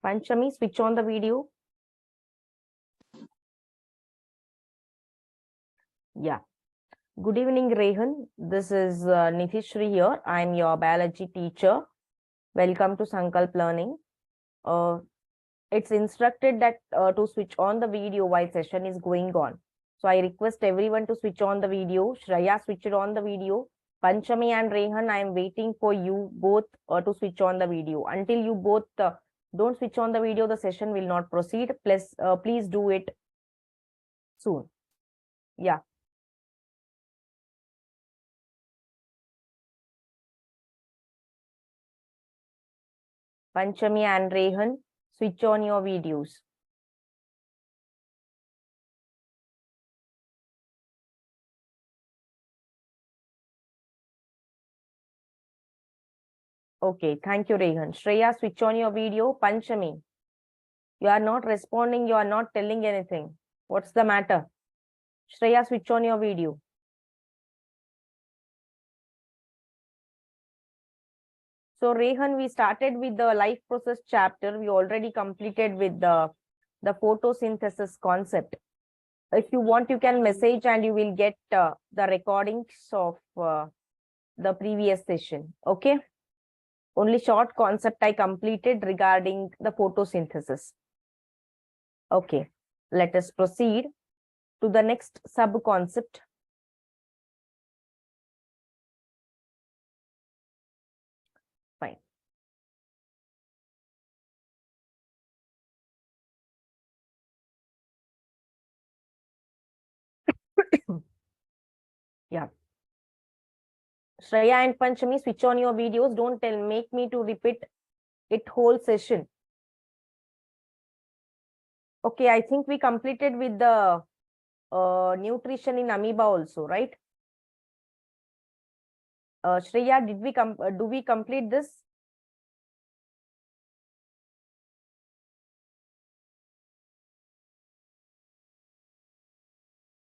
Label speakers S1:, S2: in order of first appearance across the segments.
S1: Panchami, switch on the video. Yeah. Good evening, Rehan. This is Nithishri here. I'm your biology teacher. Welcome to Sankalp Learning. It's instructed that to switch on the video while session is going on. So I request everyone to switch on the video. Shreya, switch it on the video. Panchami and Rehan, I am waiting for you both to switch on the video. Until you both don't switch on the video, the session will not proceed. Please do it soon. Yeah. Panchami and Rehan, switch on your videos. Okay, thank you, Rehan. Shreya, switch on your video. Panchami, you are not responding. You are not telling anything. What's the matter? Shreya, switch on your video. So, Rehan, we started with the life process chapter. We already completed with the photosynthesis concept. If you want, you can message and you will get the recordings of the previous session. Okay. Only short concept I completed regarding the photosynthesis. Okay. Let us proceed to the next sub-concept. Fine. Yeah. Shreya and Panchami, switch on your videos. Don't make me to repeat it whole session. Okay, I think we completed with the nutrition in amoeba also, right? Shreya, do we complete this?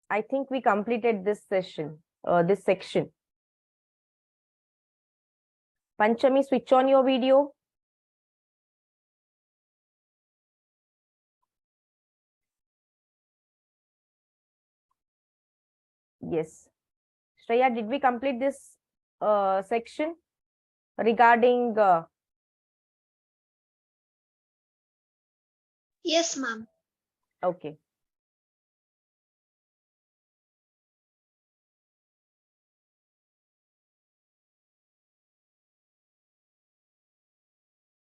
S1: I think we completed this session, this section. Panchami, switch on your video. Yes. Shreya, did we complete this section regarding...
S2: Yes, ma'am.
S1: Okay.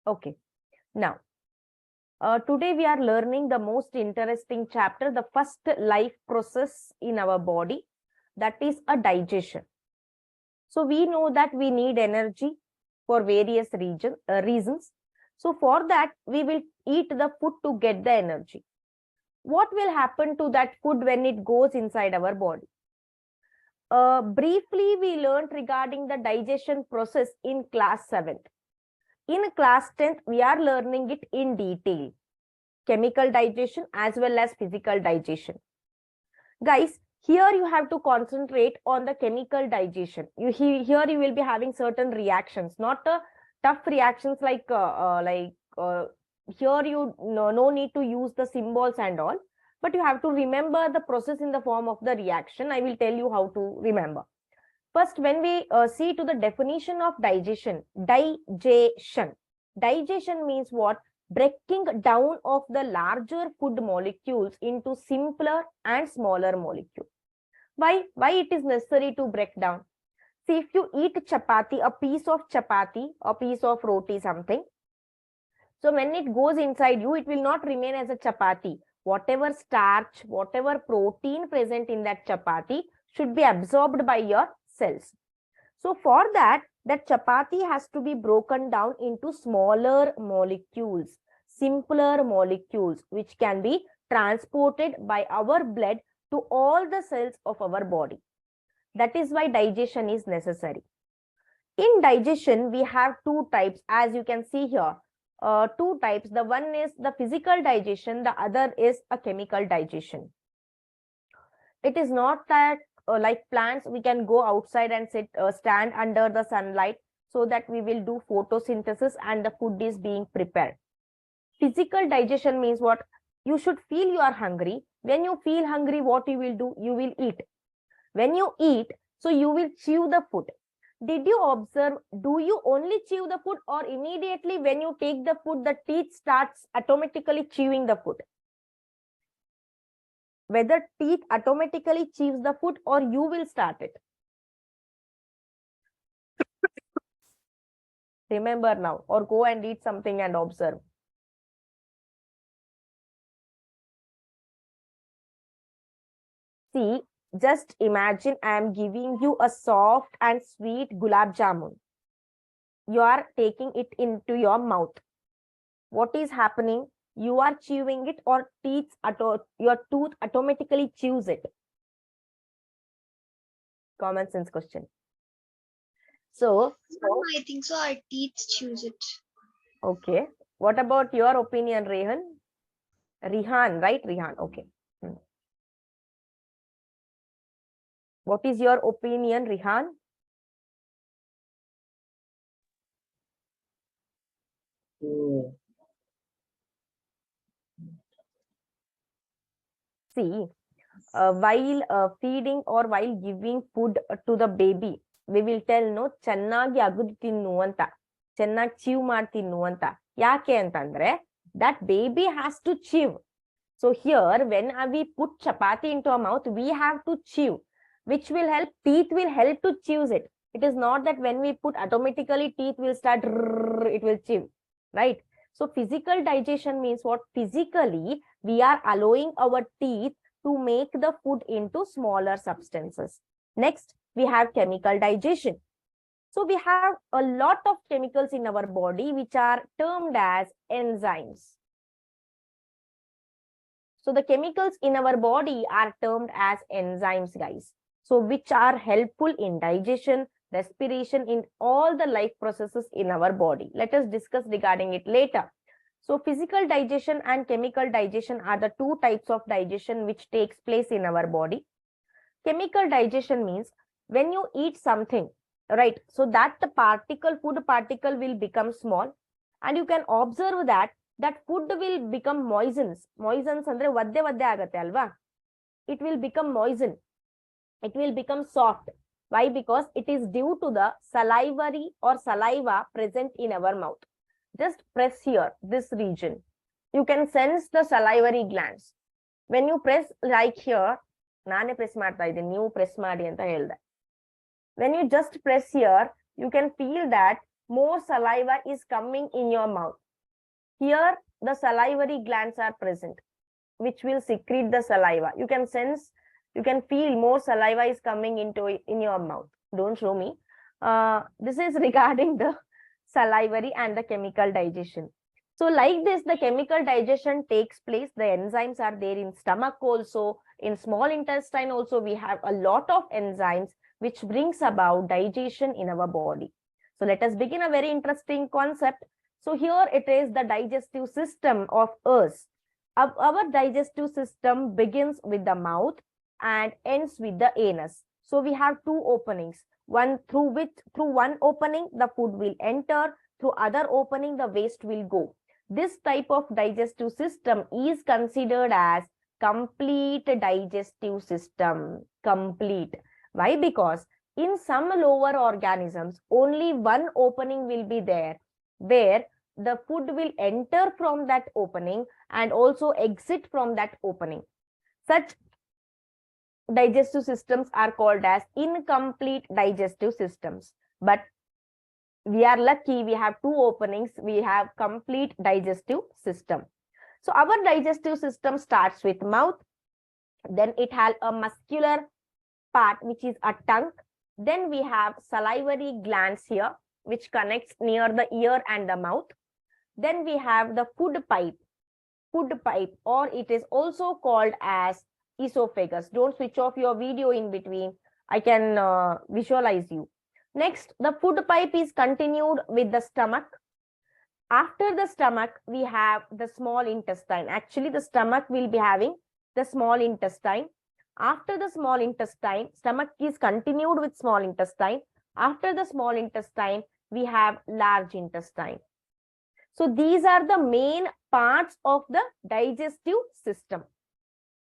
S1: Okay. Now, today we are learning the most interesting chapter, the first life process in our body, that is a digestion. So we know that we need energy for various reasons. So for that, we will eat the food to get the energy. What will happen to that food when it goes inside our body? Briefly, we learned regarding the digestion process in class 7th. In class 10th, we are learning it in detail. Chemical digestion as well as physical digestion. Guys, here you have to concentrate on the chemical digestion. Here you will be having certain reactions, not tough reactions like here you no need to use the symbols and all, but you have to remember the process in the form of the reaction. I will tell you how to remember. First, when we see to the definition of digestion, digestion means what? Breaking down of the larger food molecules into simpler and smaller molecules. Why it is necessary to break down? See, if you eat chapati, a piece of chapati, a piece of roti, something. So when it goes inside you, it will not remain as a chapati. Whatever starch, whatever protein present in that chapati should be absorbed by your cells. So for that chapati has to be broken down into smaller molecules, simpler molecules, which can be transported by our blood to all the cells of our body. That is why digestion is necessary. In digestion, we have two types, as you can see here. Two types. The one is the physical digestion, the other is a chemical digestion. It is not that like plants, we can go outside and stand under the sunlight. so that we will do photosynthesis and the food is being prepared. Physical digestion means what? You should feel you are hungry. When you feel hungry, what you will do? You will eat. When you eat, so you will chew the food. Did you observe, do you only chew the food, or immediately when you take the food, the teeth starts automatically chewing the food? Whether teeth automatically chews the food or you will start it? Remember now, or go and eat something and observe. See, just imagine I am giving you a soft and sweet gulab jamun. You are taking it into your mouth. What is happening? You are chewing it, or your tooth automatically chews it? Common sense question. So
S2: I think so. Our teeth choose it.
S1: okay. What about your opinion, Rehan? Rihan, right? Rihan. Okay. What is your opinion, Rihan? See, while feeding or while giving food to the baby, we will tell no channagi agudu tinnu anta, channagi chew ಮಾಡಿ ತಿನ್ನು ಅಂತ. ಯಾಕೆ ಅಂತಂದ್ರೆ that baby has to chew. So here, when we put chapati into our mouth, we have to chew, which will help, teeth will help to chew it. It is not that when we put automatically teeth will start, it will chew, right? So physical digestion means what? Physically, we are allowing our teeth to make the food into smaller substances. Next, we have chemical digestion. So we have a lot of chemicals in our body which are termed as enzymes. So the chemicals in our body are termed as enzymes, guys. So which are helpful in digestion, respiration, in all the life processes in our body. Let us discuss regarding it later. So physical digestion and chemical digestion are the two types of digestion which takes place in our body. Chemical digestion means when you eat something, right? So that the food particle will become small, and you can observe that food will become moistens andre vadde agate alva. It will become moistened. It will become soft. Why? Because it is due to the salivary or saliva present in our mouth. Just press here, this region. You can sense the salivary glands. When you press like here, nane press ಮಾಡ್ತಾ ಇದ್ದೀನಿ, ನೀವು press ಮಾಡಿ ಅಂತ ಹೇಳ್ದೆ. When you just press here, you can feel that more saliva is coming in your mouth. Here, the salivary glands are present, which will secrete the saliva. You can sense, you can feel more saliva is coming in your mouth. Don't show me. This is regarding the salivary and the chemical digestion. So like this, the chemical digestion takes place. The enzymes are there in stomach also. In small intestine also, we have a lot of enzymes which brings about digestion in our body. So let us begin a very interesting concept. So here it is the digestive system of us. Our digestive system begins with the mouth and ends with the anus. So we have two openings. One through one opening the food will enter, through other opening the waste will go. This type of digestive system is considered as complete digestive system. Complete. Why? Because in some lower organisms, only one opening will be there, where the food will enter from that opening and also exit from that opening. Such digestive systems are called as incomplete digestive systems. But we are lucky, we have two openings, we have complete digestive system. So our digestive system starts with mouth, then it has a muscular part which is a tongue, then we have salivary glands here which connects near the ear and the mouth, then we have the food pipe, or it is also called as esophagus. Don't switch off your video in between, I can visualize you. Next, the food pipe is continued with the stomach. After the stomach, we have the small intestine. Actually, the stomach will be having the small intestine. After the small intestine, stomach is continued with small intestine. After the small intestine, we have large intestine. So these are the main parts of the digestive system.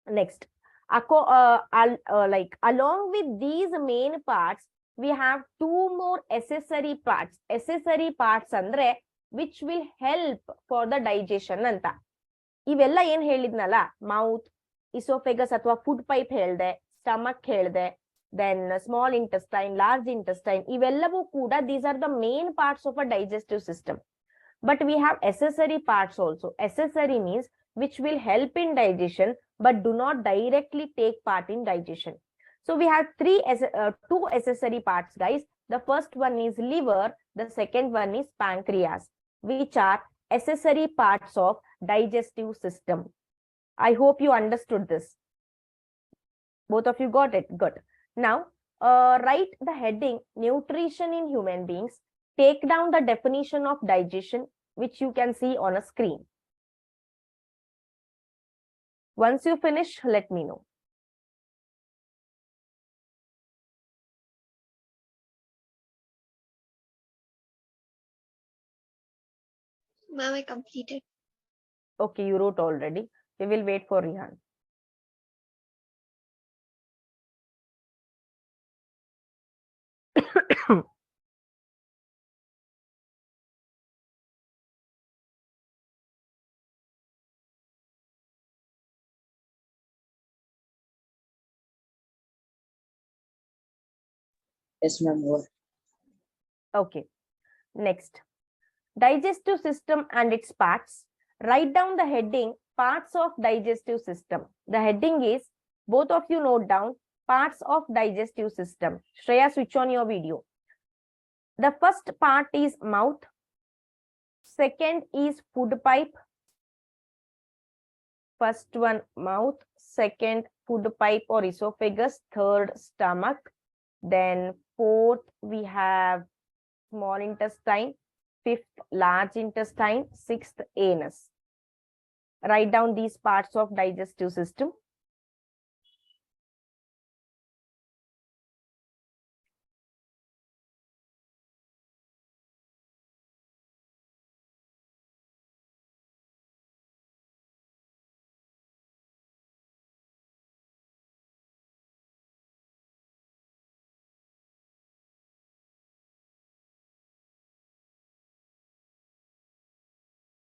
S1: Next, along with these main parts, we have two more accessory parts. Accessory parts andre which will help for the digestion anta. ಇವೆಲ್ಲ ಏನ್ ಹೇಳಿದ್ನಲ್ಲ, mouth, oesophagus ಅಥವಾ food pipe ಹೇಳ್ದೆ, stomach ಹೇಳ್ದೆ, then small intestine, large intestine, ಇವೆಲ್ಲವೂ ಕೂಡ these are the main parts of a digestive system. But we have accessory parts also. Accessory means which will help in digestion but do not directly take part in digestion. So we have two accessory parts, guys. The first one is liver, the second one is pancreas, which are accessory parts of digestive system. I hope you understood this. Both of you got it? Good. Now, write the heading nutrition in human beings. Take down the definition of digestion, which you can see on a screen. Once you finish, let me know.
S2: Ma'am, I completed.
S1: Okay, you wrote already. We will wait for Rihan.
S3: Yes, ma'am.
S1: Okay. Next, digestive system and its parts. Write down the heading parts of digestive system. The heading is, both of you note down, parts of digestive system. Shreya, switch on your video. The first part is mouth. Second is food pipe. First one mouth, second food pipe or esophagus, third stomach, then fourth we have small intestine, fifth large intestine, sixth anus. Write down these parts of digestive system.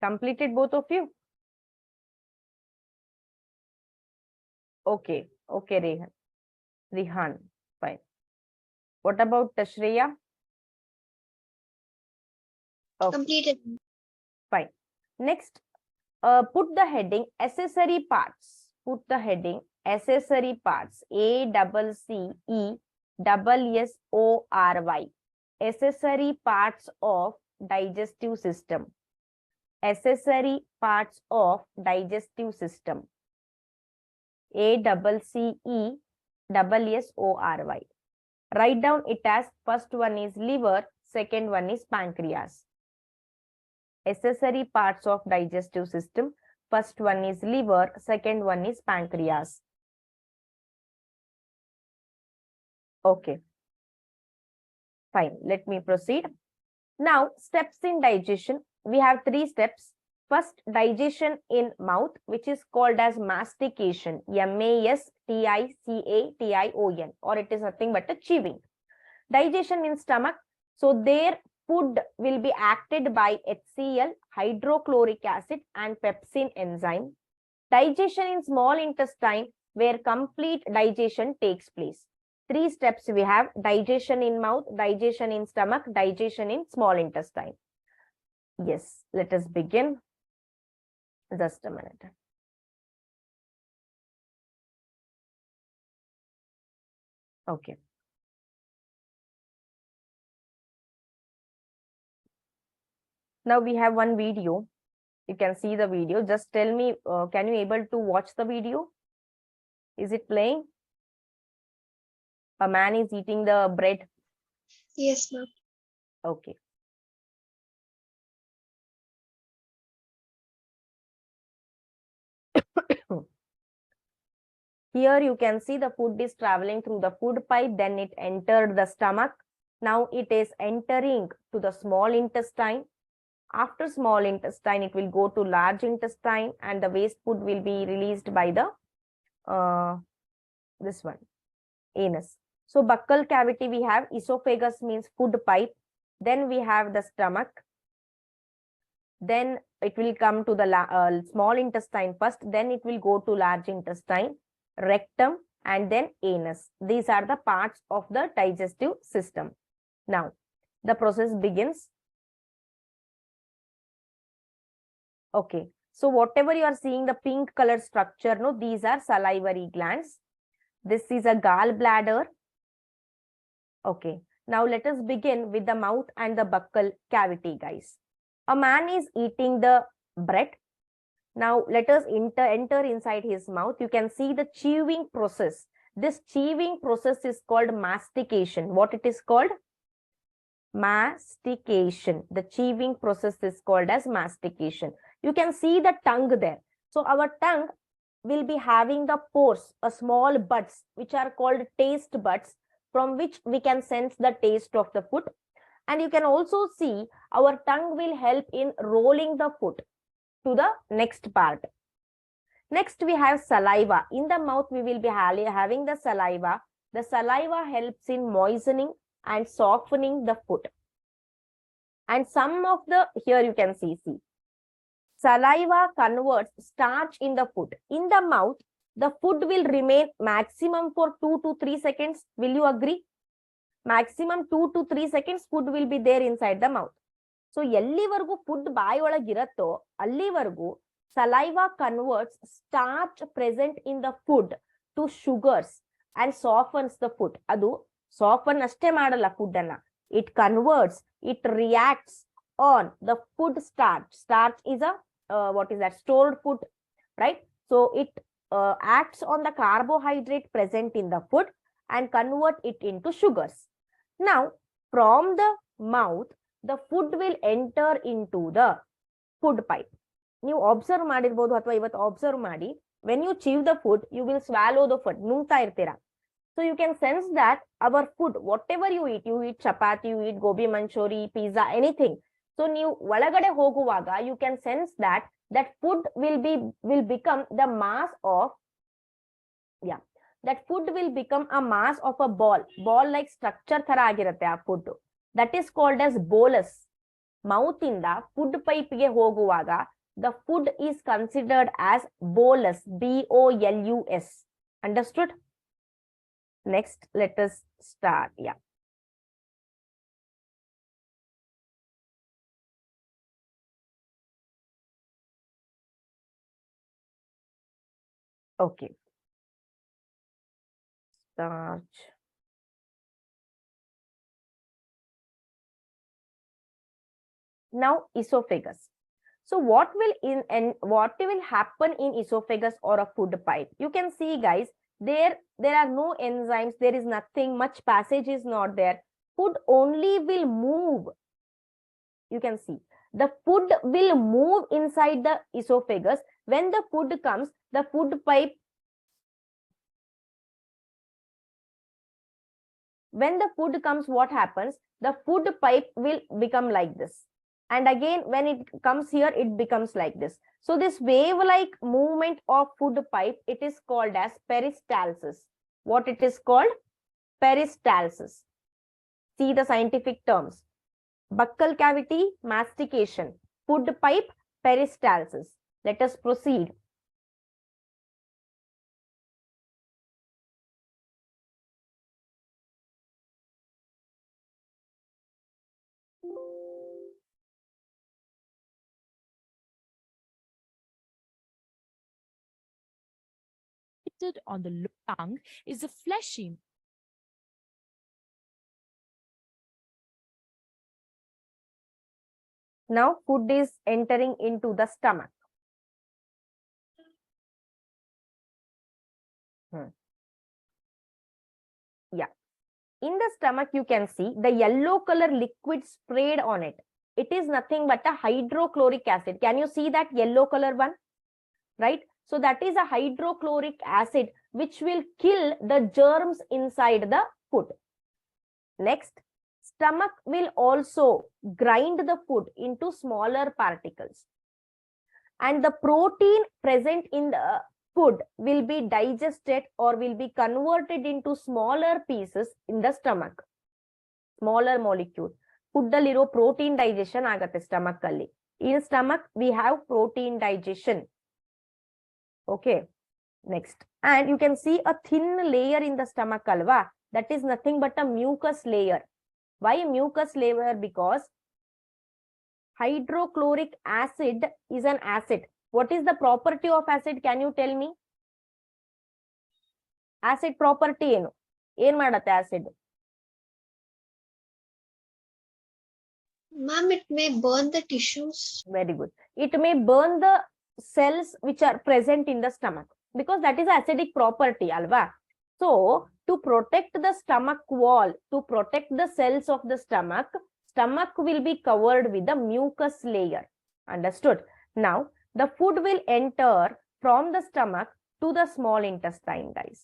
S1: Completed both of you? Okay, okay, Rihan, fine. What about Shreya? Okay.
S2: Completed.
S1: Fine. Next, put the heading accessory parts. Put the heading accessory parts. ACCESSORY. Accessory parts of digestive system. Accessory parts of digestive system. ACCESSORY. Write down it as first one is liver, second one is pancreas. Accessory parts of digestive system. First one is liver, second one is pancreas. Okay. Fine. Let me proceed. Now, steps in digestion. We have 3 steps. First, digestion in mouth, which is called as mastication. MASTICATION, or it is nothing but a chewing. Digestion in stomach. So there food will be acted by HCl, hydrochloric acid, and pepsin enzyme. Digestion in small intestine, where complete digestion takes place. 3 steps we have: digestion in mouth, digestion in stomach, digestion in small intestine. Yes, let us begin. Just a minute. Okay. Now we have one video. You can see the video. Just tell me, can you able to watch the video? Is it playing? A man is eating the bread.
S2: Yes, ma'am.
S1: Okay. Here you can see the food is traveling through the food pipe, then it entered the stomach, Now it is entering to the small intestine. After small intestine, it will go to large intestine, and the waste food will be released by the this one, anus. So buccal cavity, we have esophagus means food pipe. Then we have the stomach. Then it will come to the small intestine first. Then it will go to large intestine, rectum, and then anus. These are the parts of the digestive system. Now, the process begins. Okay. So whatever you are seeing, the pink color structure, no, these are salivary glands. This is a gallbladder. Okay. Now let us begin with the mouth and the buccal cavity, guys. A man is eating the bread. Now let us enter inside his mouth. You can see the chewing process. This chewing process is called mastication. What it is called? Mastication. The chewing process is called as mastication. You can see the tongue there. So our tongue will be having the pores, a small buds, which are called taste buds, from which we can sense the taste of the food. And you can also see our tongue will help in rolling the food to the next part. Next, we have saliva. In the mouth, we will be having the saliva. The saliva helps in moistening and softening the food. And some of the, here you can see, saliva converts starch in the food. In the mouth, the food will remain maximum for 2 to 3 seconds. Will you agree? Maximum 2 to 3 seconds food will be there inside the mouth. So, ಎಲ್ಲಿವರೆಗೂ food ಬಾಯಿ ಒಳಗಿರತ್ತೋ ಅಲ್ಲಿವರೆಗೂ saliva converts starch present in the food to sugars and softens the food. ಅದು soften ಅಷ್ಟೇ ಮಾಡಲ್ಲ food ಅನ್ನ. It converts, it reacts on the food starch. Starch is a what is that? Stored food, right? So it acts on the carbohydrate present in the food and convert it into sugars. Now, from the mouth, the food will enter into the food pipe. ನೀವು observe ಮಾಡಿರ್ಬೋದು ಅಥವಾ ಇವತ್ತು observe ಮಾಡಿ, when you chew the food, you will swallow the food. ನುಂಗ್ತಾ ಇರ್ತೀರಾ. So you can sense that our food, whatever you eat chapati, you eat gobi manchuri, pizza, anything. So ನೀವು ಒಳಗಡೆ ಹೋಗುವಾಗ, you can sense that food will become the mass of, that food will become a mass of a ball like structure ತರ ಆಗಿರುತ್ತೆ ಆ food. That is called as bolus. Mouth ಇಂದ food pipe ಗೆ ಹೋಗುವಾಗ the food is considered as bolus, B-O-L-U-S. Understood? Next, let us start. Okay. Start. Now, esophagus. So what will happen in esophagus or a food pipe? You can see, guys, there are no enzymes, there is nothing, much passage is not there. Food only will move. You can see the food will move inside the esophagus. When the food comes, the food pipe, when the food comes, what happens? The food pipe will become like this. And again, when it comes here, it becomes like this. So this wave-like movement of food pipe, it is called as peristalsis. What it is called? Peristalsis. See the scientific terms. Buccal cavity, mastication. Food pipe, peristalsis. Let us proceed.
S3: On the tongue is a fleshy.
S1: Now food is entering into the stomach. In the stomach, you can see the yellow color liquid sprayed on it. It is nothing but a hydrochloric acid. Can you see that yellow color one? Right? So that is a hydrochloric acid which will kill the germs inside the food. Next, stomach will also grind the food into smaller particles. And the protein present in the food will be digested or will be converted into smaller pieces in the stomach. Smaller molecule. Food alliro protein digestion agate stomach alli. In stomach, we have protein digestion. Okay. Next. And you can see a thin layer in the stomach alva. That is nothing but a mucus layer. Why mucus layer? Because hydrochloric acid is an acid. What is the property of acid? Can you tell me? Acid property ಏನು? ಏನ್ ಮಾಡತ್ತೆ acid?
S2: Ma'am, it may burn the tissues.
S1: Very good. It may burn the cells which are present in the stomach because that is acidic property, alva. So, to protect the stomach wall, to protect the cells of the stomach will be covered with the mucus layer. Understood? Now, the food will enter from the stomach to the small intestine, guys.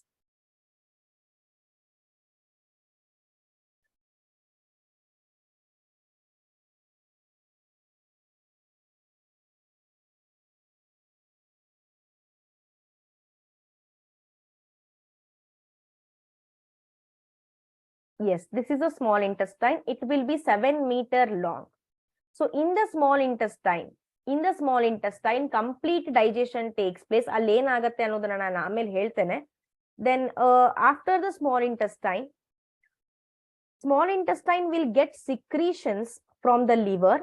S1: Yes, this is a small intestine. It will be 7 meters long. So in the small intestine, complete digestion takes place. Then after the small intestine will get secretions from the liver.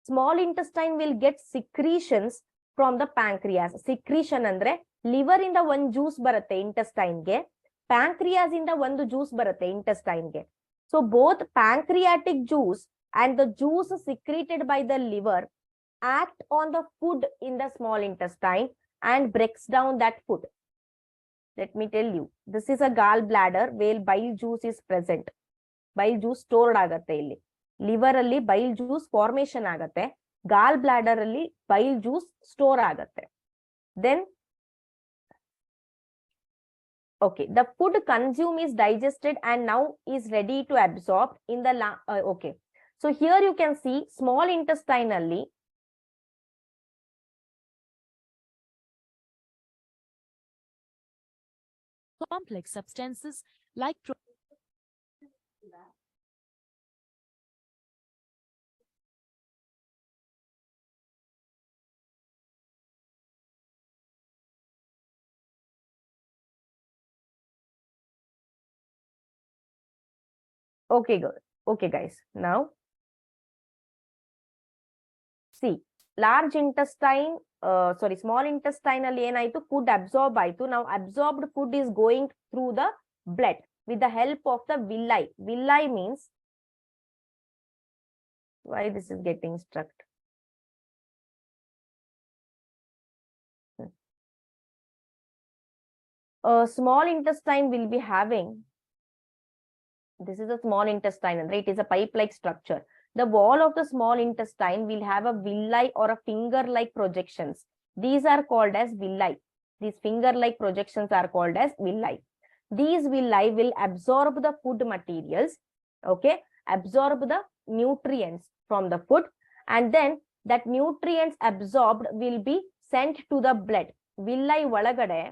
S1: Small intestine will get secretions from the pancreas. Secretion andre liver inda one juice baratte intestine ge. Pancreas inda ಒಂದು juice ಬರುತ್ತೆ intestine ಗೆ. So both pancreatic juice and the juice secreted by the liver act on the food in the small intestine and breaks down that food. Let me tell you, this is a gallbladder where bile juice is present. Bile juice stored ಆಗತ್ತೆ ಇಲ್ಲಿ. Liver ಅಲ್ಲಿ bile juice formation ಆಗತ್ತೆ. Gallbladder ಅಲ್ಲಿ bile juice store ಆಗತ್ತೆ. Then okay, the food consumed is digested and now is ready to absorb in the okay. So here you can see small intestine alli
S3: complex substances like
S1: okay, good. Okay, guys. Now, see, large intestine, small intestine alli enaitu food absorb aitu. Now, absorbed food is going through the blood with the help of the villi. Villi means, why this is getting struck? Small intestine will be having, this is a small intestine, right? It is a pipe-like structure. The wall of the small intestine will have a villi or a finger-like projections. These are called as villi. These finger-like projections are called as villi. These villi will absorb the food materials, okay? Absorb the nutrients from the food, and then that nutrients absorbed will be sent to the blood. Villi valagade,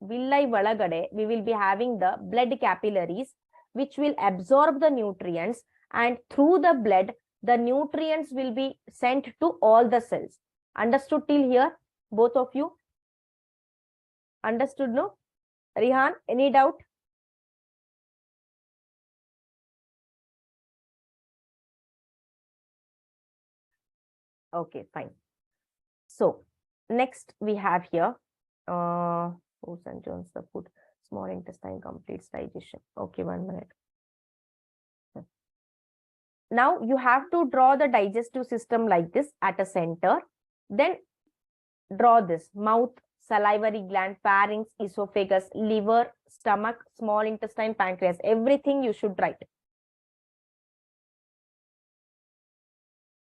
S1: we will be having the blood capillaries which will absorb the nutrients, and through the blood, the nutrients will be sent to all the cells. Understood till here? Both of you? Understood, no? Rihan, any doubt? Okay, fine. So, next we have here, foods and jones, the food, small intestine completes digestion. Okay, 1 minute. Now you have to draw the digestive system like this at a center. Then draw this mouth, salivary gland, pharynx, esophagus, liver, stomach, small intestine, pancreas. Everything you should write.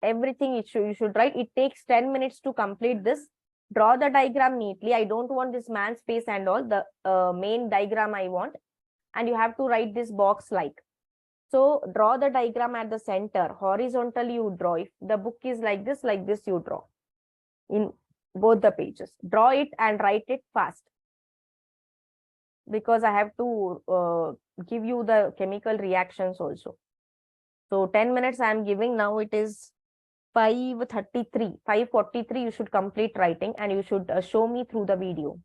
S1: Everything you should write. It takes 10 minutes to complete this. Draw the diagram neatly. I don't want this man's face and all. The main diagram I want. And you have to write this box like. So draw the diagram at the center. Horizontally you draw. If the book is like this you draw in both the pages. Draw it and write it fast, because I have to give you the chemical reactions also. So 10 minutes I am giving. Now it is 5:33, 5:43. You should complete writing and you should show me through the video.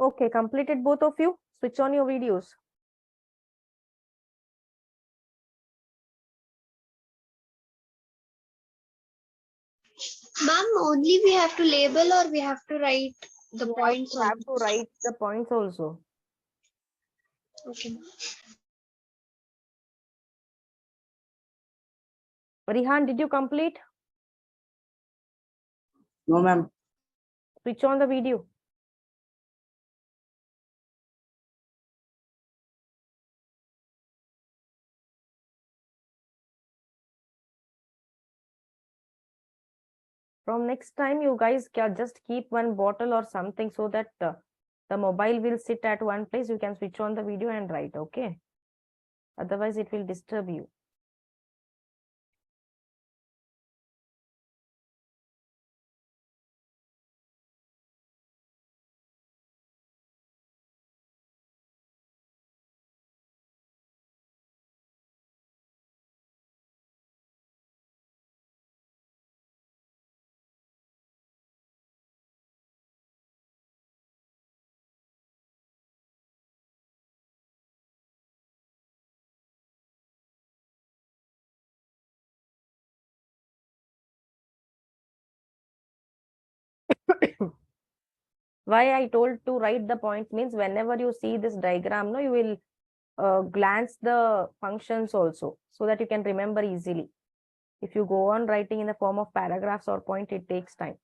S1: Okay, completed both of you. Switch on your videos.
S2: Ma'am, only we have to label or we have to write the
S1: You
S2: points
S1: have
S2: on.
S1: to write the points also.
S2: Okay.
S1: Rihan, did you complete?
S4: No, ma'am.
S1: Switch on the video. From next time, you guys can just keep one bottle or something so that the mobile will sit at one place. You can switch on the video and write, okay? Otherwise, it will disturb you. Why I told to write the points means whenever you see this diagram, no, you will glance the functions also so that you can remember easily. If you go on writing in the form of paragraphs or point, it takes time.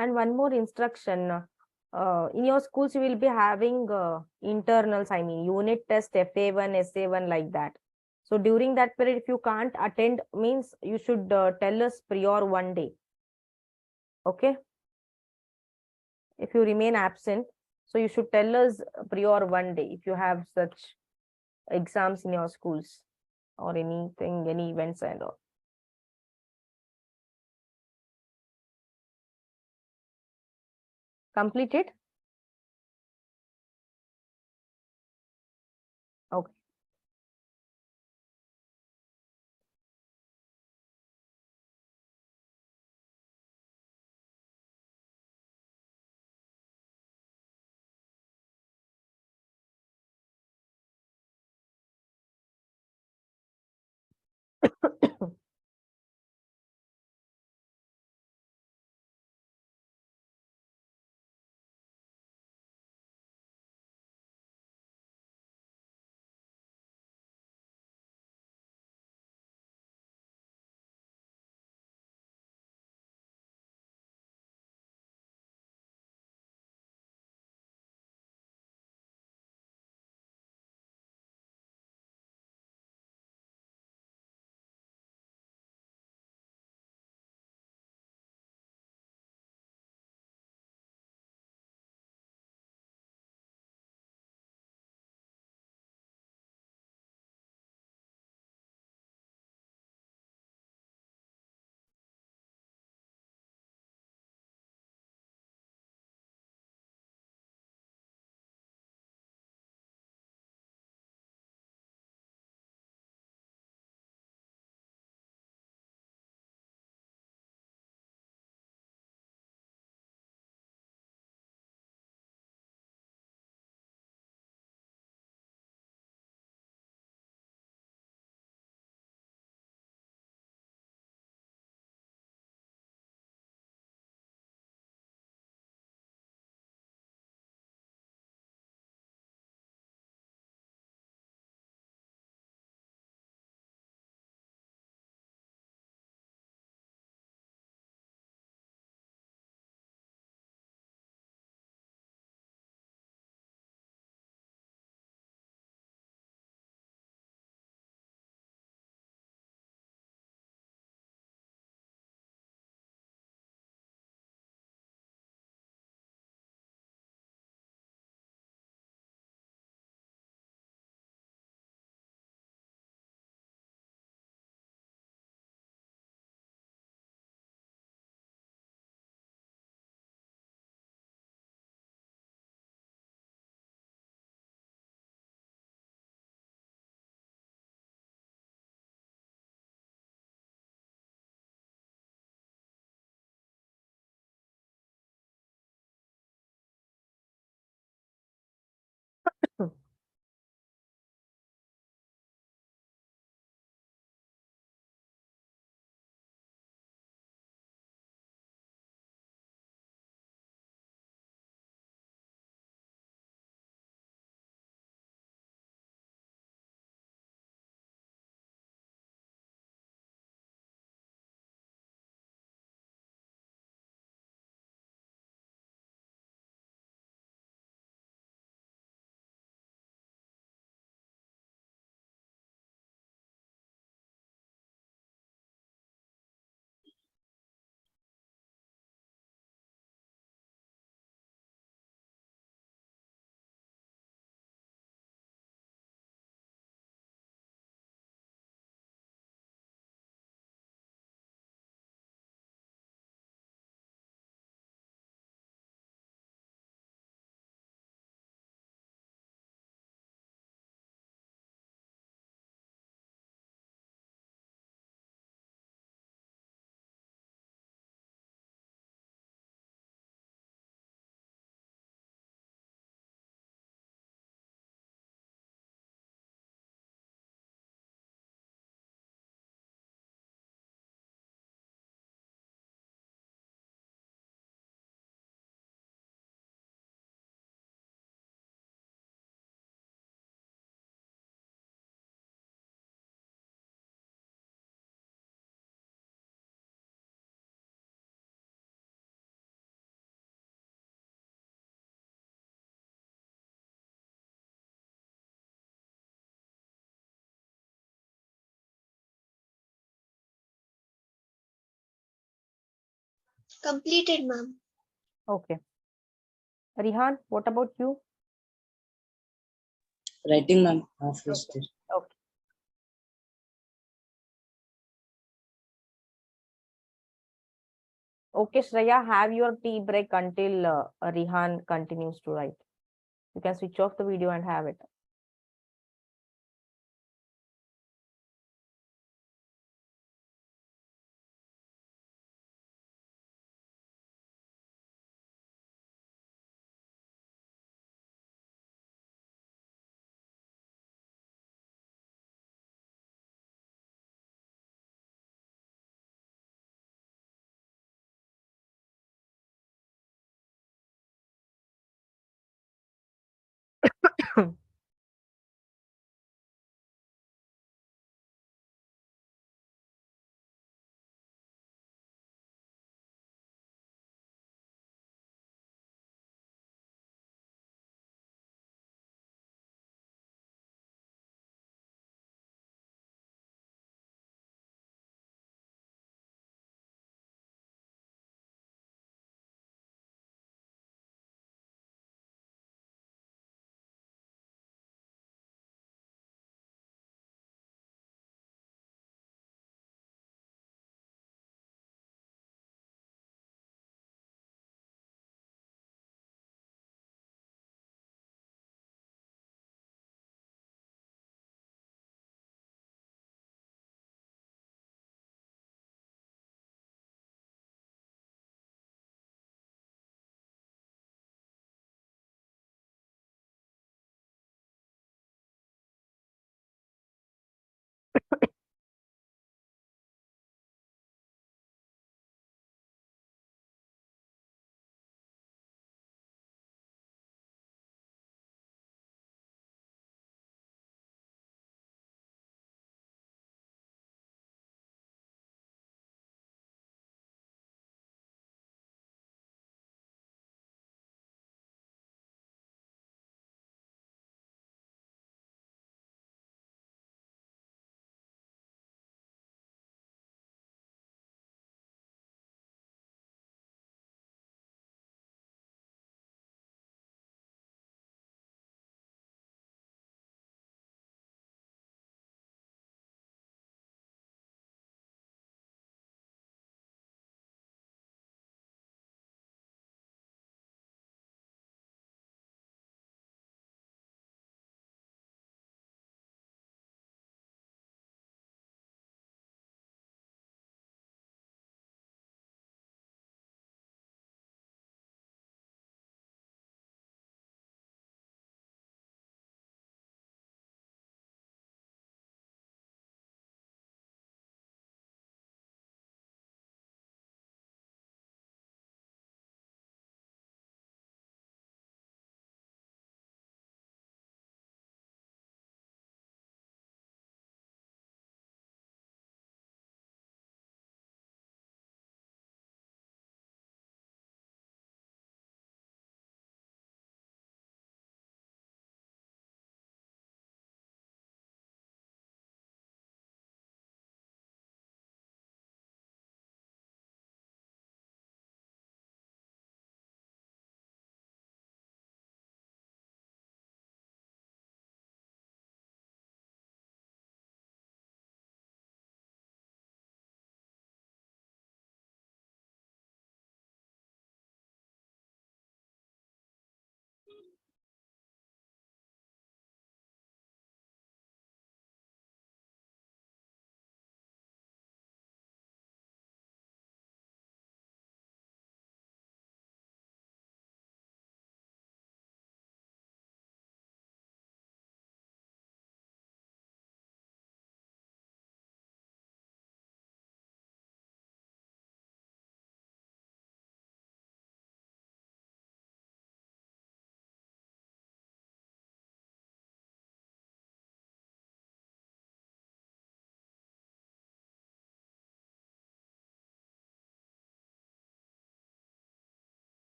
S1: And one more instruction. In your schools, you will be having internals, I mean, unit test, FA1, SA1, like that. So during that period, if you can't attend, means you should tell us prior one day. Okay? If you remain absent, so you should tell us prior one day if you have such exams in your schools or anything, any events and all. Completed? Okay.
S2: Completed, ma'am.
S1: Okay. Rihan, what about you?
S4: Writing, ma'am. Half finished
S1: Okay.
S4: it.
S1: Okay. Okay, Shreya, have your tea break until Rihan continues to write. You can switch off the video and have it.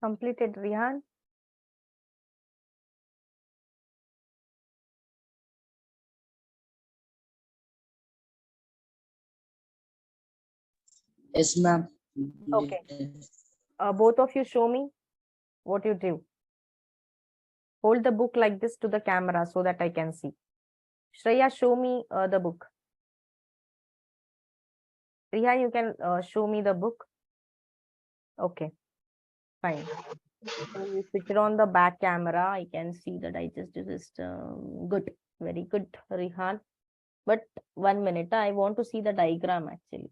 S1: completed, Rihan?
S4: Yes, ma'am.
S1: Okay. Both of you show me what you do. Hold the book like this to the camera so that I can see. Shreya, show me the book. Rihan, you can show me the book. Okay, fine. So you switch it on the back camera. I can see the digestive system. Good, very good, Rihan. But 1 minute, I want to see the diagram actually.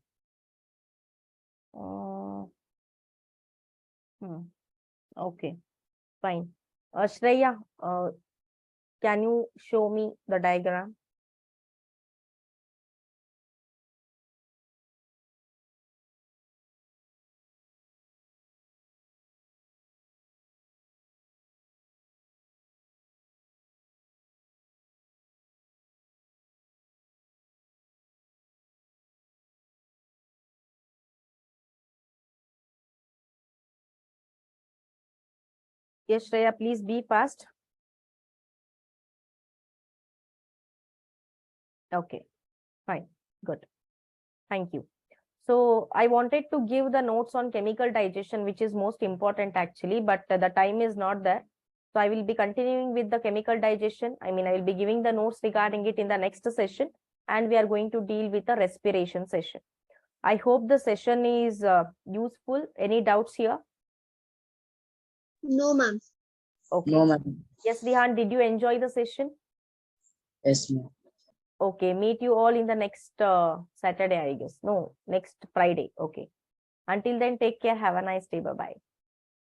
S1: Uh, okay, fine. Shreya, can you show me the diagram? Yes, Shreya, please be fast. Okay, fine, good. Thank you. So I wanted to give the notes on chemical digestion, which is most important actually, but the time is not there. So I will be continuing with the chemical digestion. I mean, I will be giving the notes regarding it in the next session, and we are going to deal with the respiration session. I hope the session is useful. Any doubts here?
S2: No, ma'am.
S1: Okay.
S4: No, ma'am.
S1: Yes, Rihan, did you enjoy the session?
S4: Yes, ma'am.
S1: Okay, meet you all in the next Saturday, I guess. No, next Friday. Okay. Until then, take care. Have a nice day. Bye-bye.